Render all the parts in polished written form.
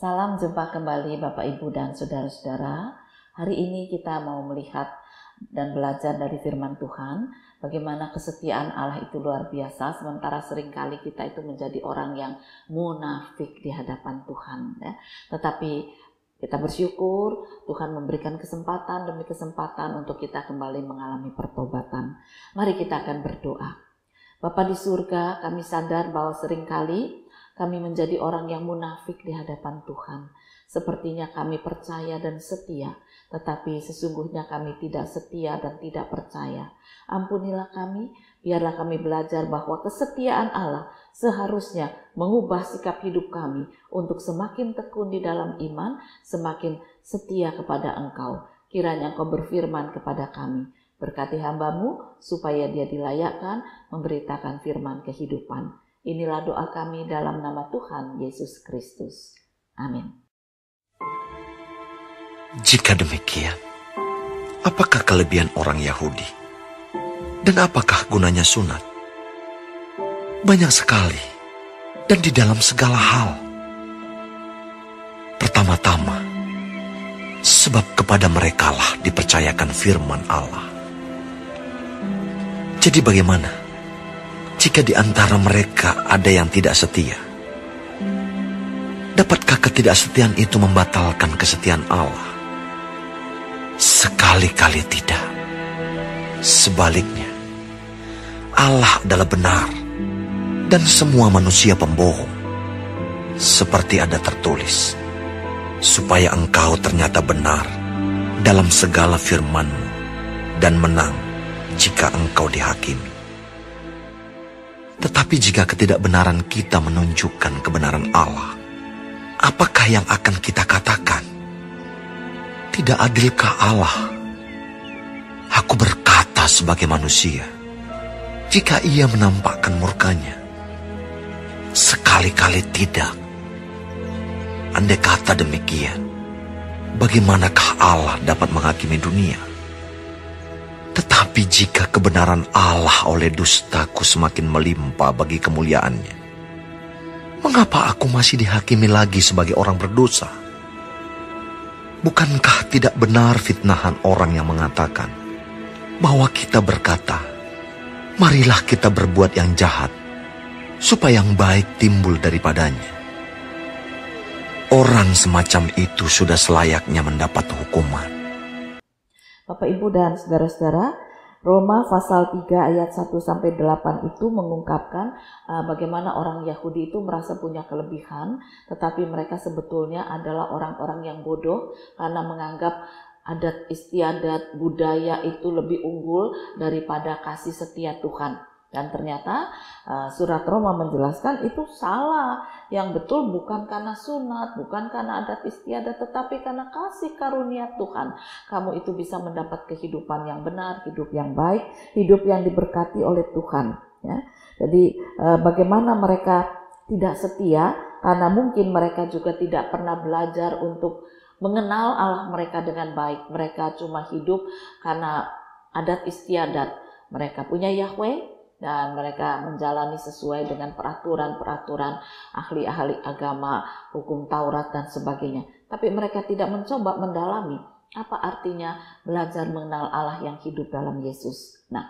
Salam jumpa kembali Bapak Ibu dan Saudara-saudara. Hari ini kita mau melihat dan belajar dari firman Tuhan, bagaimana kesetiaan Allah itu luar biasa, sementara seringkali kita itu menjadi orang yang munafik di hadapan Tuhan. Ya. Tetapi kita bersyukur Tuhan memberikan kesempatan demi kesempatan untuk kita kembali mengalami pertobatan. Mari kita akan berdoa. Bapa di surga, kami sadar bahwa seringkali kami menjadi orang yang munafik di hadapan Tuhan. Sepertinya kami percaya dan setia, tetapi sesungguhnya kami tidak setia dan tidak percaya. Ampunilah kami, biarlah kami belajar bahwa kesetiaan Allah seharusnya mengubah sikap hidup kami untuk semakin tekun di dalam iman, semakin setia kepada Engkau. Kiranya Engkau berfirman kepada kami. Berkati hamba-Mu supaya dia dilayakkan memberitakan firman kehidupan. Inilah doa kami dalam nama Tuhan Yesus Kristus. Amin. Jika demikian, apakah kelebihan orang Yahudi? Dan apakah gunanya sunat? Banyak sekali, dan di dalam segala hal. Pertama-tama, sebab kepada merekalah dipercayakan firman Allah. Jadi bagaimana jika di antara mereka ada yang tidak setia? Dapatkah ketidaksetiaan itu membatalkan kesetiaan Allah? Sekali-kali tidak. Sebaliknya, Allah adalah benar dan semua manusia pembohong. Seperti ada tertulis, supaya engkau ternyata benar dalam segala firman-Mu dan menang jika engkau dihakimi. Tetapi jika ketidakbenaran kita menunjukkan kebenaran Allah, apakah yang akan kita katakan? Tidak adilkah Allah? Aku berkata sebagai manusia, jika Ia menampakkan murkanya? Sekali-kali tidak. Andai kata demikian, bagaimanakah Allah dapat menghakimi dunia? Tetapi jika kebenaran Allah oleh dustaku semakin melimpah bagi kemuliaannya, mengapa aku masih dihakimi lagi sebagai orang berdosa? Bukankah tidak benar fitnahan orang yang mengatakan bahwa kita berkata, marilah kita berbuat yang jahat, supaya yang baik timbul daripadanya? Orang semacam itu sudah selayaknya mendapat hukuman. Bapak Ibu dan Saudara-saudara, Roma pasal 3 ayat 1-8 itu mengungkapkan bagaimana orang Yahudi itu merasa punya kelebihan, tetapi mereka sebetulnya adalah orang-orang yang bodoh karena menganggap adat istiadat budaya itu lebih unggul daripada kasih setia Tuhan. Dan ternyata surat Roma menjelaskan itu salah. Yang betul bukan karena sunat, bukan karena adat istiadat, tetapi karena kasih karunia Tuhan. Kamu itu bisa mendapat kehidupan yang benar, hidup yang baik, hidup yang diberkati oleh Tuhan. Ya. Jadi bagaimana mereka tidak setia, karena mungkin mereka juga tidak pernah belajar untuk mengenal Allah mereka dengan baik. Mereka cuma hidup karena adat istiadat. Mereka punya Yahweh, dan mereka menjalani sesuai dengan peraturan-peraturan ahli-ahli agama, hukum Taurat dan sebagainya. Tapi mereka tidak mencoba mendalami apa artinya belajar mengenal Allah yang hidup dalam Yesus. Nah,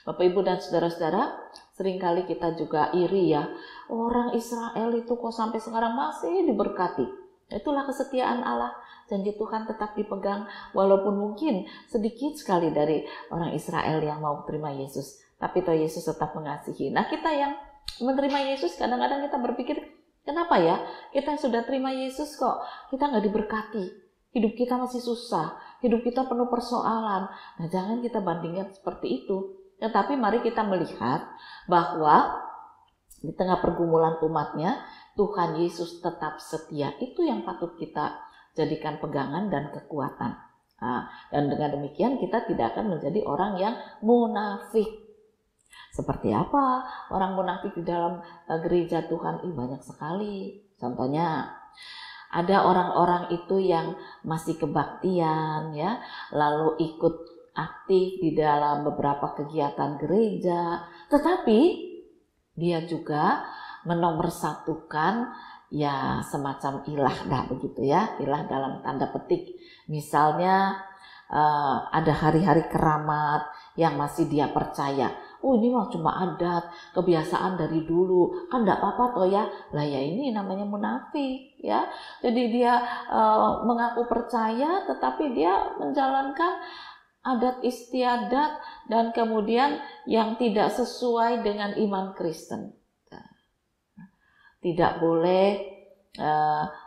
Bapak Ibu dan Saudara-saudara, Seringkali kita juga iri ya, orang Israel itu kok sampai sekarang masih diberkati. Itulah kesetiaan Allah. Janji Tuhan tetap dipegang walaupun mungkin sedikit sekali dari orang Israel yang mau terima Yesus. Tapi toh Yesus tetap mengasihi. Nah, kita yang menerima Yesus kadang-kadang kita berpikir, kenapa ya kita yang sudah terima Yesus kok kita nggak diberkati? Hidup kita masih susah, hidup kita penuh persoalan. Nah, jangan kita bandingkan seperti itu. Tetapi mari kita melihat bahwa di tengah pergumulan umatnya, Tuhan Yesus tetap setia. Itu yang patut kita jadikan pegangan dan kekuatan. Nah, dan dengan demikian kita tidak akan menjadi orang yang munafik. Seperti apa orang munafik di dalam gereja Tuhan? Banyak sekali. Contohnya, ada orang-orang itu yang masih kebaktian ya, lalu ikut aktif di dalam beberapa kegiatan gereja, tetapi dia juga menomorsatukan ya semacam ilah begitu ya, ilah dalam tanda petik. Misalnya ada hari-hari keramat yang masih dia percaya. Oh, ini mah cuma adat, kebiasaan dari dulu, kan enggak apa-apa toh ya. Lah ya, ini namanya munafik ya. Jadi dia mengaku percaya tetapi dia menjalankan adat istiadat dan kemudian yang tidak sesuai dengan iman Kristen. Tidak boleh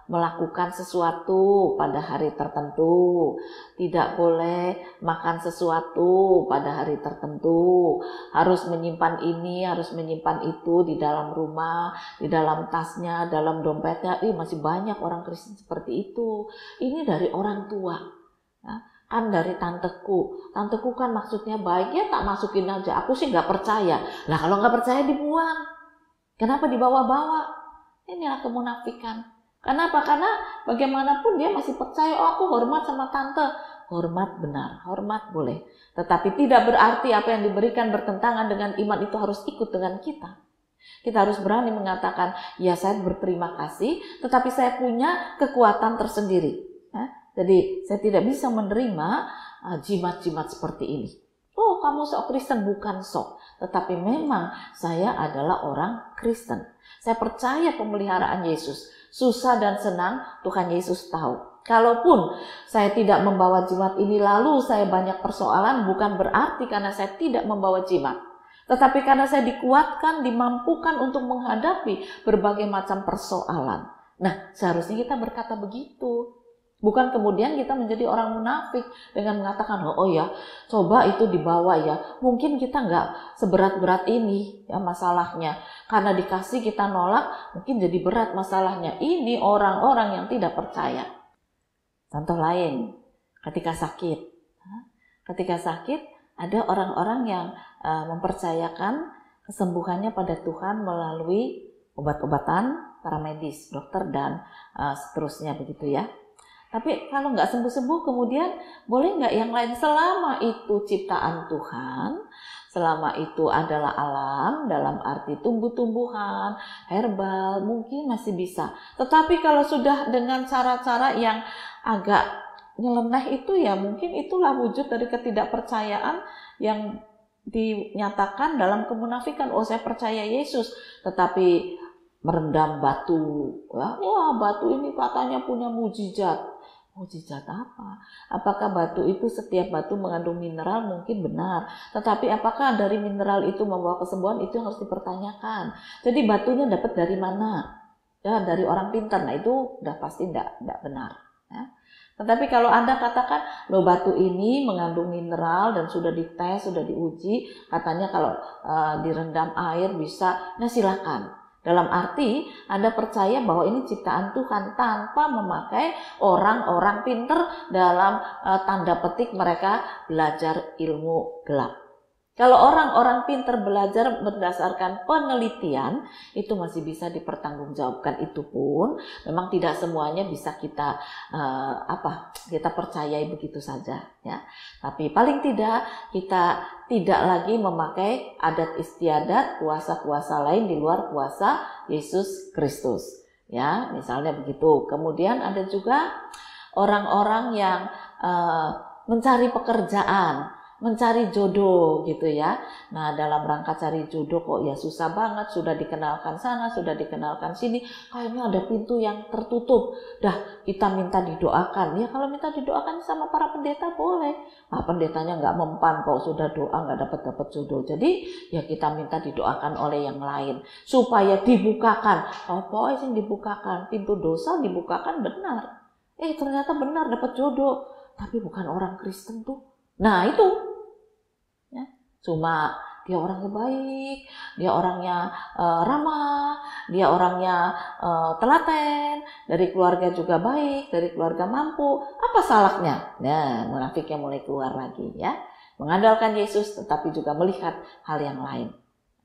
melakukan sesuatu pada hari tertentu, tidak boleh makan sesuatu pada hari tertentu, harus menyimpan ini, harus menyimpan itu di dalam rumah, di dalam tasnya, dalam dompetnya. Masih banyak orang Kristen seperti itu. Ini dari orang tua, ya. Kan dari tanteku kan maksudnya baik ya, tak masukin aja. Aku sih nggak percaya. Lah kalau nggak percaya dibuang. Kenapa dibawa-bawa? Inilah kemunafikan. Kenapa? Karena bagaimanapun dia masih percaya, oh aku hormat sama tante. Hormat benar, hormat boleh. Tetapi tidak berarti apa yang diberikan bertentangan dengan iman itu harus ikut dengan kita. Kita harus berani mengatakan, ya saya berterima kasih, tetapi saya punya kekuatan tersendiri. Jadi saya tidak bisa menerima jimat-jimat seperti ini. Oh, kamu sok Kristen, bukan sok. Tetapi memang saya adalah orang Kristen. Saya percaya pemeliharaan Yesus. Susah dan senang, Tuhan Yesus tahu. Kalaupun saya tidak membawa jimat ini lalu saya banyak persoalan, bukan berarti karena saya tidak membawa jimat. Tetapi karena saya dikuatkan, dimampukan untuk menghadapi berbagai macam persoalan. Nah, seharusnya kita berkata begitu. Bukan kemudian kita menjadi orang munafik dengan mengatakan, oh ya, coba itu dibawa ya. Mungkin kita nggak seberat-berat ini ya masalahnya. Karena dikasih kita nolak, mungkin jadi berat masalahnya. Ini orang-orang yang tidak percaya. Contoh lain, ketika sakit. Ketika sakit, ada orang-orang yang mempercayakan kesembuhannya pada Tuhan melalui obat-obatan para medis, dokter, dan seterusnya begitu ya. Tapi kalau nggak sembuh-sembuh, kemudian boleh nggak yang lain? Selama itu ciptaan Tuhan, selama itu adalah alam, dalam arti tumbuh-tumbuhan, herbal, mungkin masih bisa. Tetapi kalau sudah dengan cara-cara yang agak nyeleneh itu ya mungkin itulah wujud dari ketidakpercayaan yang dinyatakan dalam kemunafikan. Oh, saya percaya Yesus, tetapi merendam batu. Ya, wah, batu ini katanya punya mujizat. Mujizat apa? Apakah batu itu, setiap batu mengandung mineral? Mungkin benar. Tetapi apakah dari mineral itu membawa kesembuhan? Itu yang harus dipertanyakan. Jadi batunya dapat dari mana? Ya, dari orang pintar. Nah, itu udah pasti tidak benar. Ya. Tetapi kalau Anda katakan, loh batu ini mengandung mineral dan sudah dites, sudah diuji, katanya kalau direndam air bisa, nah silakan. Dalam arti Anda percaya bahwa ini ciptaan Tuhan tanpa memakai orang-orang pintar dalam tanda petik mereka belajar ilmu gelap. Kalau orang-orang pintar belajar berdasarkan penelitian, itu masih bisa dipertanggungjawabkan. Itu pun memang tidak semuanya bisa kita kita percayai begitu saja ya. Tapi paling tidak kita tidak lagi memakai adat istiadat, kuasa-kuasa lain di luar kuasa Yesus Kristus. Ya, misalnya begitu. Kemudian ada juga orang-orang yang mencari pekerjaan. mencari jodoh gitu ya. Nah, dalam rangka cari jodoh kok ya susah banget, sudah dikenalkan sana, sudah dikenalkan sini, kayaknya ada pintu yang tertutup. Dah, kita minta didoakan. Ya kalau minta didoakan sama para pendeta boleh. Nah, pendetanya nggak mempan kok sudah doa nggak dapat jodoh. Jadi ya kita minta didoakan oleh yang lain supaya dibukakan. Apa sih dibukakan? Pintu dosa dibukakan benar. Ternyata benar dapat jodoh, tapi bukan orang Kristen tuh. Nah itu, ya, cuma dia orangnya baik, dia orangnya ramah, dia orangnya telaten, dari keluarga juga baik, dari keluarga mampu. Apa salahnya? Nah, munafiknya mulai keluar lagi ya. Mengandalkan Yesus tetapi juga melihat hal yang lain.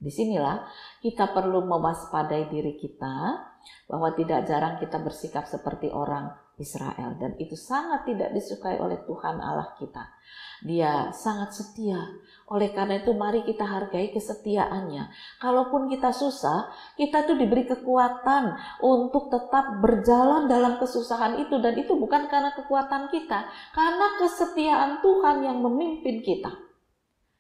Disinilah kita perlu mewaspadai diri kita bahwa tidak jarang kita bersikap seperti orang Israel, dan itu sangat tidak disukai oleh Tuhan Allah kita. Dia sangat setia. Oleh karena itu mari kita hargai kesetiaannya. Kalaupun kita susah, kita tuh diberi kekuatan untuk tetap berjalan dalam kesusahan itu, dan itu bukan karena kekuatan kita, karena kesetiaan Tuhan yang memimpin kita.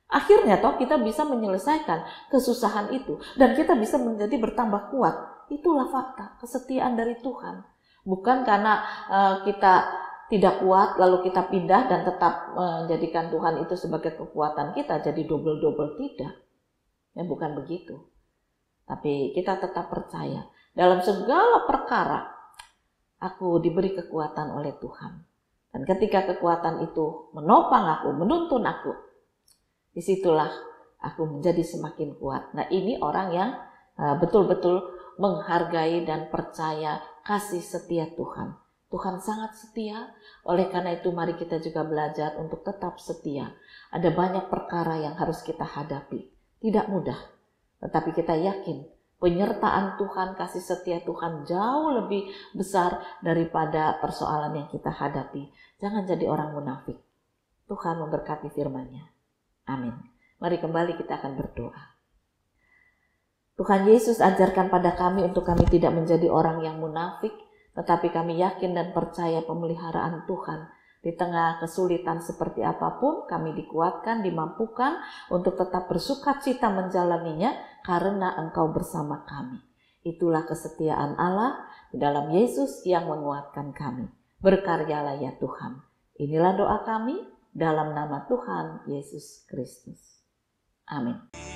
Akhirnya toh kita bisa menyelesaikan kesusahan itu dan kita bisa menjadi bertambah kuat. Itulah fakta, kesetiaan dari Tuhan. Bukan karena kita tidak kuat lalu kita pindah dan tetap menjadikan Tuhan itu sebagai kekuatan kita jadi double-double, tidak. Ya bukan begitu. Tapi kita tetap percaya dalam segala perkara aku diberi kekuatan oleh Tuhan. Dan ketika kekuatan itu menopang aku, menuntun aku, disitulah aku menjadi semakin kuat. Nah ini orang yang betul-betul menghargai dan percaya kasih setia Tuhan. Tuhan sangat setia, oleh karena itu mari kita juga belajar untuk tetap setia. Ada banyak perkara yang harus kita hadapi. Tidak mudah, tetapi kita yakin penyertaan Tuhan, kasih setia Tuhan jauh lebih besar daripada persoalan yang kita hadapi. Jangan jadi orang munafik. Tuhan memberkati firman-Nya. Amin. Mari kembali kita akan berdoa. Tuhan Yesus ajarkan pada kami untuk kami tidak menjadi orang yang munafik, tetapi kami yakin dan percaya pemeliharaan Tuhan. Di tengah kesulitan seperti apapun, kami dikuatkan, dimampukan untuk tetap bersukacita menjalaninya karena Engkau bersama kami. Itulah kesetiaan Allah di dalam Yesus yang menguatkan kami. Berkaryalah ya Tuhan. Inilah doa kami dalam nama Tuhan Yesus Kristus. Amin.